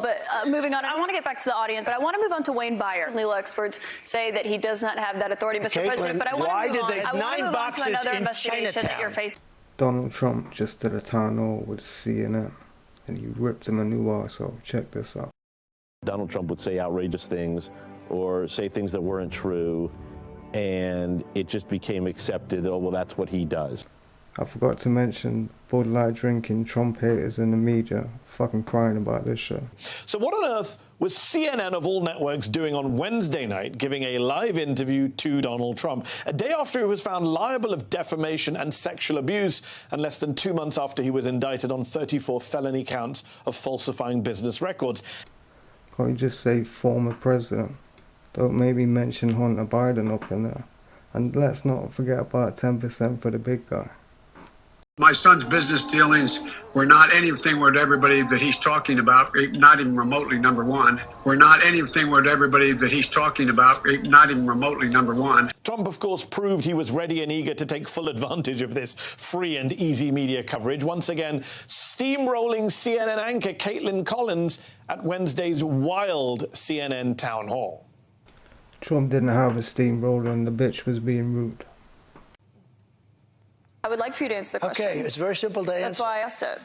but moving on, I want to get back to the audience, but I want to move on to Wayne Byer. Legal experts say that he does not have that authority, Mr. Caitlin, President, but I want to move on. I want to move on to another in investigation Chinatown. that you're facing. Donald Trump just did a town hall with CNN, and he ripped him a new arsehole. Check this out. Donald Trump would say outrageous things or say things that weren't true, and it just became accepted, oh, well, that's what he does. I forgot to mention Bud Light drinking Trump haters in the media fucking crying about this show. So what on earth was CNN of all networks doing on Wednesday night, giving a live interview to Donald Trump, a day after he was found liable of defamation and sexual abuse, and less than 2 months after he was indicted on 34 felony counts of falsifying business records? Can't you just say former president? Don't maybe mention Hunter Biden up in there. And let's not forget about 10% for the big guy. My son's business dealings were not anything with everybody that he's talking about, not even remotely number one. We're not anything with everybody that he's talking about, not even remotely number one. Trump, of course, proved he was ready and eager to take full advantage of this free and easy media coverage, once again steamrolling CNN anchor Caitlin Collins at Wednesday's wild CNN town hall. Trump didn't have a steamroller and the bitch was being rude. I would like for you to answer the question. Okay, it's very simple to answer. That's why I asked it.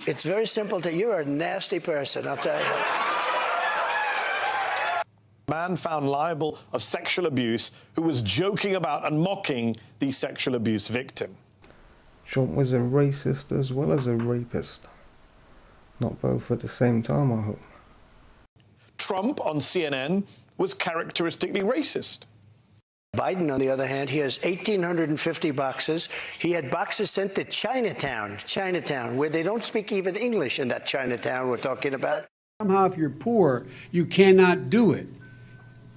It's very simple to. You're a nasty person, I'll tell you. Man found liable of sexual abuse who was joking about and mocking the sexual abuse victim. Trump was a racist as well as a rapist. Not both at the same time, I hope. Trump on CNN was characteristically racist. Biden, on the other hand, he has 1,850 boxes. He had boxes sent to Chinatown, where they don't speak even English in that Chinatown we're talking about. Somehow, if you're poor, you cannot do it.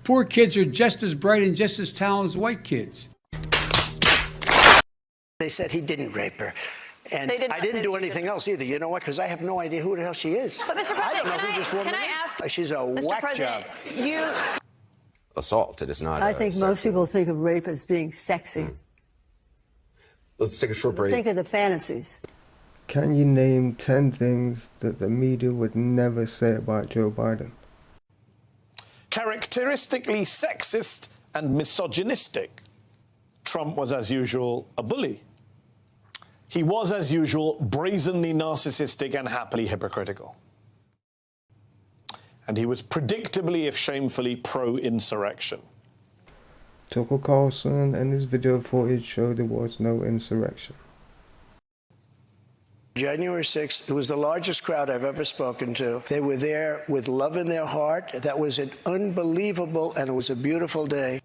Poor kids are just as bright and just as talented as white kids. They said he didn't rape her. And I didn't do anything else either. You know what? Because I have no idea who the hell she is. But Mr. President, I don't know who this woman can I is. ask? She's a Mr. whack President, job. Assault. It is not. I think most people think of rape as being sexy. Let's take a short break. Think of the fantasies. Can you name 10 things that the media would never say about Joe Biden? Characteristically sexist and misogynistic. Trump was, as usual, a bully. He was, as usual, brazenly narcissistic and happily hypocritical. And he was predictably, if shamefully, pro-insurrection. Tucker Carlson and his video footage showed there was no insurrection. January 6th, it was the largest crowd I've ever spoken to. They were there with love in their heart. That was an unbelievable, and it was a beautiful day.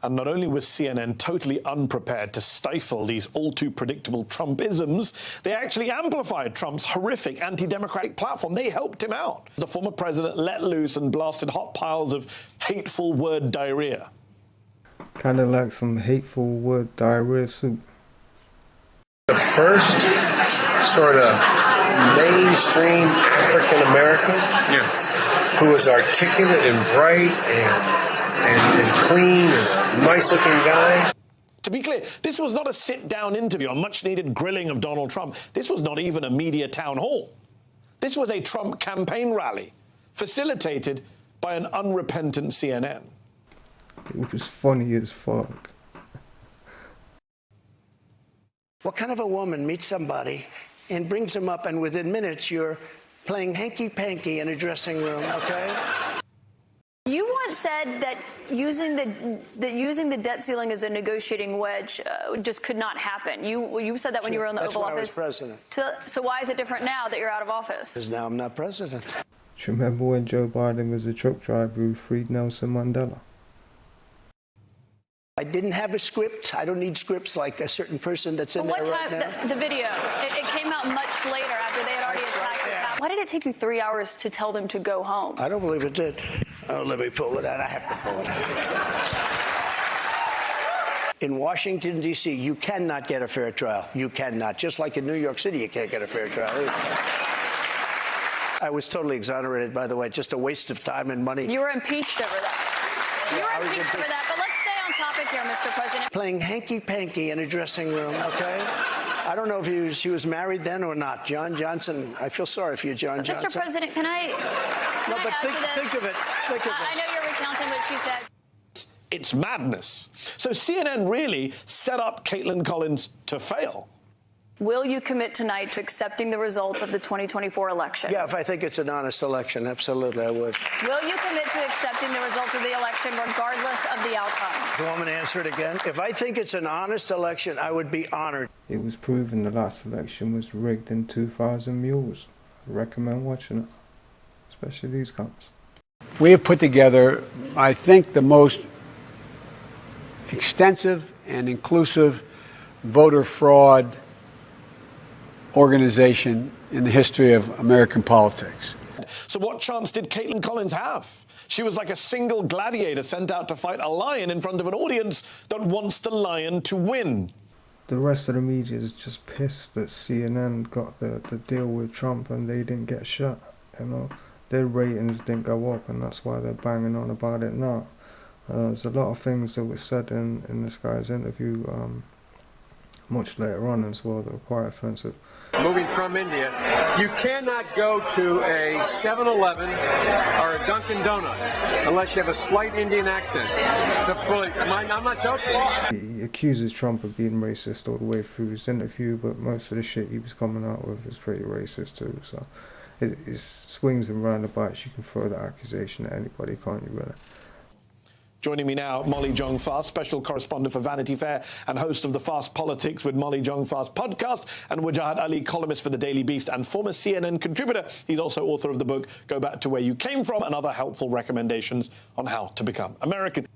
And not only was CNN totally unprepared to stifle these all-too-predictable Trumpisms, they actually amplified Trump's horrific anti-democratic platform. They helped him out. The former president let loose and blasted hot piles of hateful word diarrhea. Kind of like some hateful word diarrhea soup. The first sort of mainstream African American who was articulate and bright and clean and nice-looking guy. To be clear, this was not a sit-down interview, a much-needed grilling of Donald Trump. This was not even a media town hall. This was a Trump campaign rally, facilitated by an unrepentant CNN. It was funny as fuck. What kind of a woman meets somebody and brings them up, and within minutes you're playing hanky-panky in a dressing room, okay? You once said that using the debt ceiling as a negotiating wedge just could not happen. You said that when you were in the Oval Office. That's why I was president. So why is it different now that you're out of office? Because now I'm not president. Do you remember when Joe Biden was a truck driver who freed Nelson Mandela? I didn't have a script. I don't need scripts like a certain person that's in there right now. The video, it came out much later after they had already attacked the Capitol. Why did it take you 3 hours to tell them to go home? I don't believe it did. Oh, let me pull it out. I have to pull it out. In Washington, D.C., you cannot get a fair trial. You cannot. Just like in New York City, you can't get a fair trial either. I was totally exonerated, by the way. Just a waste of time and money. You were impeached over that. You were impeached over that, but let's stay on topic here, Mr. President. Playing hanky-panky in a dressing room, okay? I don't know if he was married then or not. John Johnson, I feel sorry for you, John Johnson. Mr. President, can I think of it. I know you're recounting what she said. It's madness. So CNN really set up Caitlin Collins to fail. Will you commit tonight to accepting the results of the 2024 election? Yeah, if I think it's an honest election, absolutely, I would. Will you commit to accepting the results of the election regardless of the outcome? You want me to answer it again? If I think it's an honest election, I would be honored. It was proven the last election was rigged in 2,000 mules. I recommend watching it, especially these guys. We have put together, I think, the most extensive and inclusive voter fraud organization in the history of American politics. So what chance did Caitlin Collins have? She was like a single gladiator sent out to fight a lion in front of an audience that wants the lion to win. The rest of the media is just pissed that CNN got the deal with Trump and they didn't get shut. You know, their ratings didn't go up, and that's why they're banging on about it now. There's a lot of things that were said in this guy's interview much later on as well that were quite offensive. Moving from India, you cannot go to a 7-Eleven or a Dunkin' Donuts unless you have a slight Indian accent. I'm not joking. He accuses Trump of being racist all the way through his interview, but most of the shit he was coming out with is pretty racist too. So it swings and roundabouts. You can throw that accusation at anybody, can't you, really? Joining me now, Molly Jong-Fast, special correspondent for Vanity Fair and host of the Fast Politics with Molly Jong-Fast podcast, and Wajahat Ali, columnist for The Daily Beast and former CNN contributor. He's also author of the book Go Back to Where You Came From and other helpful recommendations on how to become American.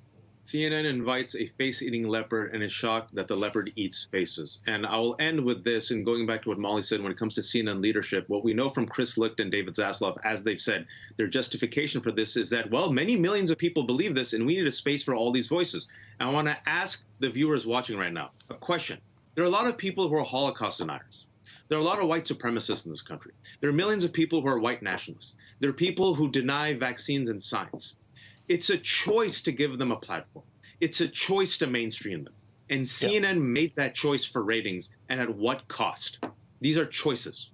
CNN invites a face-eating leopard and is shocked that the leopard eats faces. And I will end with this, and going back to what Molly said when it comes to CNN leadership, what we know from Chris Licht and David Zaslav, as they've said, their justification for this is that, well, many millions of people believe this, and we need a space for all these voices. And I want to ask the viewers watching right now a question. There are a lot of people who are Holocaust deniers. There are a lot of white supremacists in this country. There are millions of people who are white nationalists. There are people who deny vaccines and science. It's a choice to give them a platform. It's a choice to mainstream them. And CNN made that choice for ratings, and at what cost? These are choices.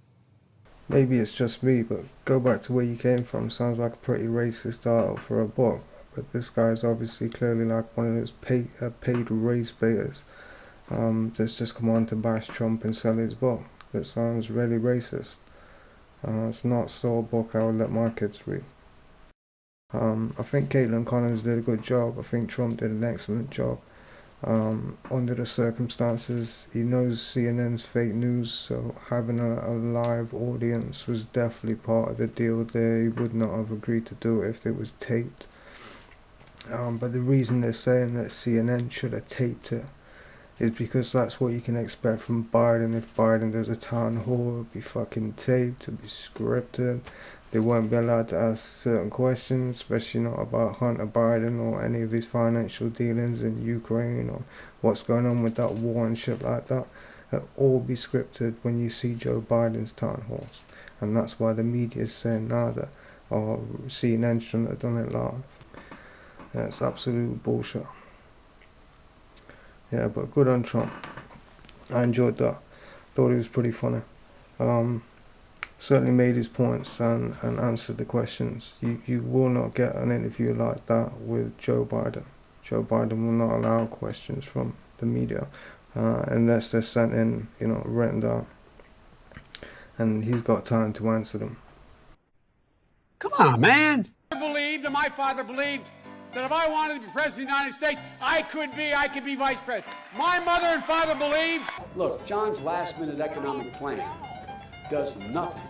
Maybe it's just me, but Go Back to Where You Came From sounds like a pretty racist title for a book. But this guy's obviously clearly like one of those paid race baiters that's just come on to bash Trump and sell his book. That sounds really racist. It's not still a book I would let my kids read. I think Caitlin Collins did a good job. I think Trump did an excellent job. Under the circumstances, he knows CNN's fake news, so having a live audience was definitely part of the deal there. He would not have agreed to do it if it was taped. But the reason they're saying that CNN should have taped it is because that's what you can expect from Biden. If Biden does a town hall, it'll be fucking taped, it'll be scripted. They won't be allowed to ask certain questions, especially not about Hunter Biden or any of his financial dealings in Ukraine or what's going on with that war and shit like that. It'll all be scripted when you see Joe Biden's town halls. And that's why the media is saying now that CNN shouldn't have done it live. Yeah, it's absolute bullshit. Yeah, but good on Trump. I enjoyed that. Thought it was pretty funny. Certainly made his points and answered the questions. You will not get an interview like that with Joe Biden. Joe Biden will not allow questions from the media unless they're sent in, written down. And he's got time to answer them. Come on, man. My father believed that if I wanted to be president of the United States, I could be vice president. My mother and father believed. Look, John's last-minute economic plan does nothing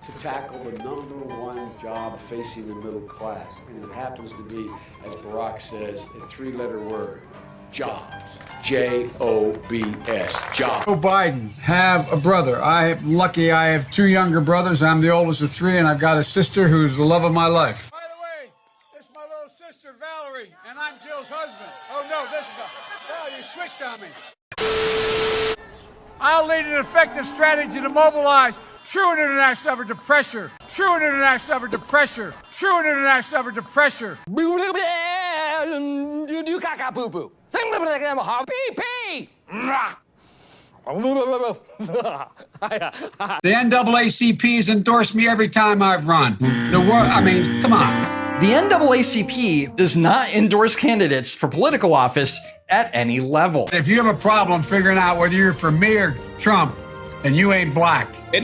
to tackle the #1 job facing the middle class. And it happens to be, as Barack says, a 3-letter word, jobs. J-O-B-S, jobs. Joe Biden, have a brother. I'm lucky I have 2 younger brothers. I'm the oldest of 3, and I've got a sister who's the love of my life. By the way, this is my little sister, Valerie, and I'm Jill's husband. Oh, no, this is you switched on me. I'll lead an effective strategy to mobilize true international effort to pressure. True international effort to pressure. True international effort to pressure. The NAACP's endorsed me every time I've run. The world, I mean, come on. The NAACP does not endorse candidates for political office at any level. If you have a problem figuring out whether you're for me or Trump, then you ain't black.